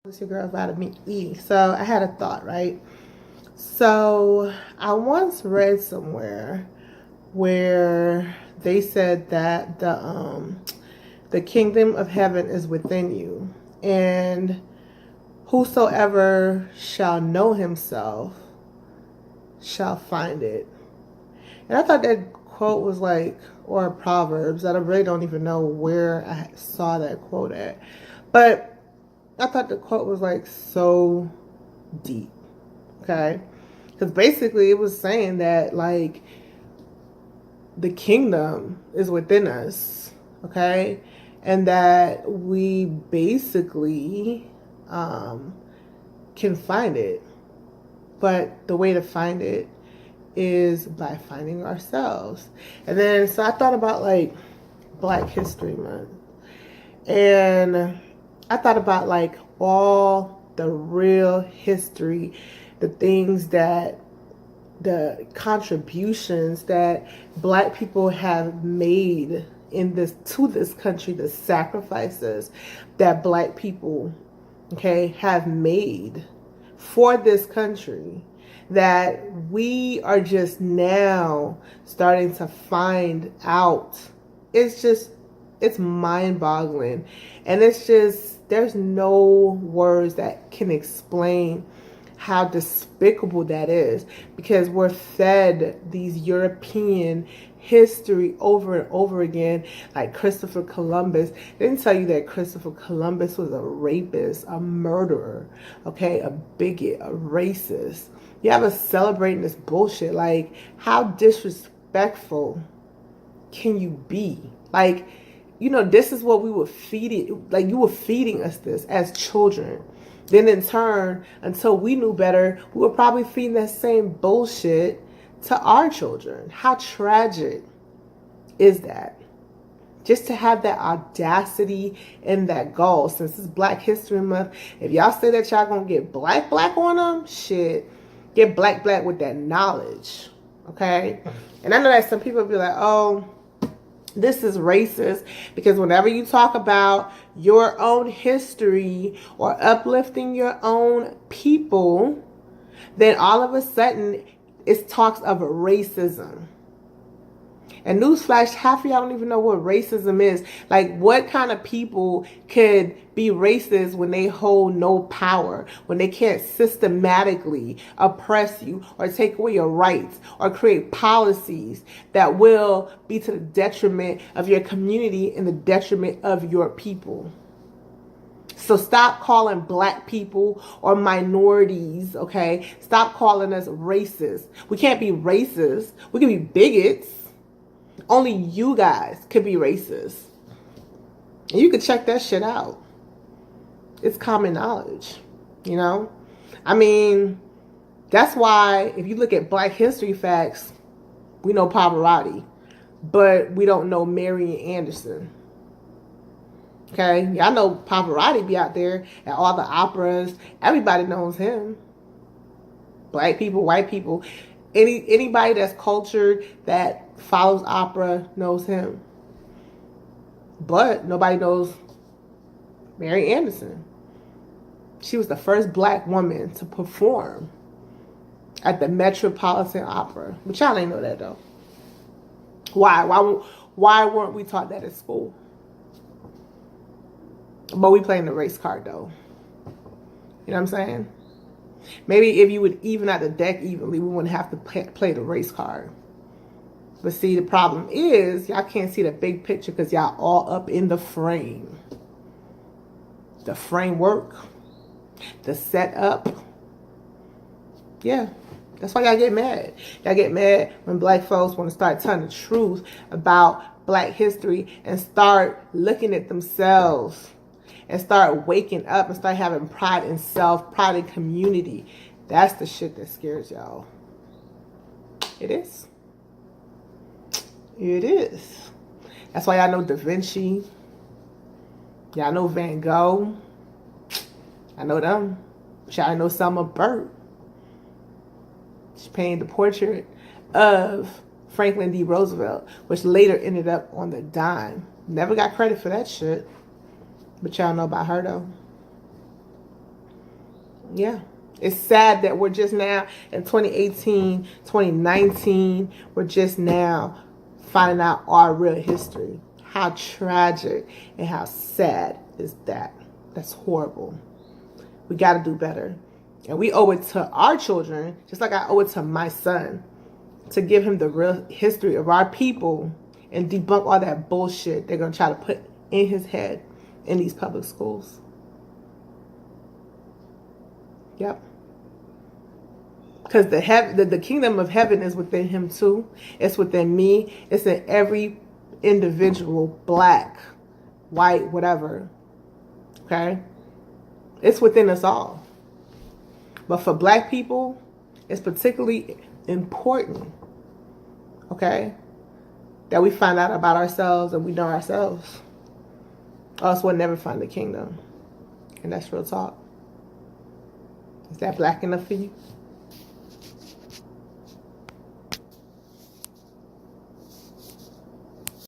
It's your girl Vitamin E. So I had a thought, right? So I once read somewhere where they said that the kingdom of heaven is within you, and whosoever shall know himself shall find it. And I thought that quote was like, or Proverbs. I really don't even know where I saw that quote at, but I thought the quote was like so deep. Okay, because basically it was saying that like the kingdom is within us. Okay, and that we basically can find it, but the way to find it is by finding ourselves. And then so I thought about like Black History Month, and I thought about like all the real history, the things that the contributions that Black people have made in this to this country, the sacrifices that Black people, okay, have made for this country, that we are just now starting to find out. It's just, it's mind-boggling, and it's just, there's no words that can explain how despicable that is, because we're fed these European history over and over again. Like Christopher Columbus, they didn't tell you that Christopher Columbus was a rapist, a murderer, okay, a bigot, a racist. You have us celebrating this bullshit. Like, how disrespectful can you be? Like, you know, this is what we were feeding. Like, you were feeding us this as children. Then in turn, until we knew better, we were probably feeding that same bullshit to our children. How tragic is that? Just to have that audacity and that gall. Since it's Black History Month, if y'all say that y'all gonna get black on them, shit, get black with that knowledge, okay? And I know that some people be like, oh, this is racist, because whenever you talk about your own history or uplifting your own people, then all of a sudden it talks of racism. And newsflash, half of y'all don't even know what racism is. Like, what kind of people could be racist when they hold no power, when they can't systematically oppress you or take away your rights or create policies that will be to the detriment of your community and the detriment of your people? So stop calling Black people or minorities, okay? Stop calling us racist. We can't be racist. We can be bigots. Only you guys could be racist. And you could check that shit out. It's common knowledge, you know? I mean, that's why if you look at Black history facts, we know Pavarotti, but we don't know Marian Anderson. Okay? Y'all know Pavarotti be out there at all the operas. Everybody knows him. Black people, white people, anybody that's cultured, that follows opera, knows him. But nobody knows Mary Anderson. She was the first Black woman to perform at the Metropolitan Opera. But y'all ain't know that though. Why weren't we taught that at school? But we playing the race card though. You know what I'm saying? Maybe if you would even out the deck evenly, we wouldn't have to play the race card. But see, the problem is y'all can't see the big picture because y'all all up in the frame. The framework, the setup. Yeah, that's why y'all get mad. Y'all get mad when Black folks want to start telling the truth about Black history and start looking at themselves and start waking up and start having pride in self, pride in community. That's the shit that scares y'all. It is. It is. That's why y'all know Da Vinci. Y'all know Van Gogh. I know them. But y'all know Selma Burt. She painted the portrait of Franklin D. Roosevelt, which later ended up on the dime. Never got credit for that shit. But y'all know about her though. Yeah. It's sad that we're just now in 2018, 2019, we're just now finding out our real history. How tragic and how sad is that? That's horrible. We got to do better. And we owe it to our children, just like I owe it to my son, to give him the real history of our people and debunk all that bullshit they're going to try to put in his head in these public schools. Yep. Because the kingdom of heaven is within him too. It's within me. It's in every individual, black, white, whatever. Okay? It's within us all. But for black people, it's particularly important, okay, that we find out about ourselves and we know ourselves. Or else we'll never find the kingdom. And that's real talk. Is that black enough for you?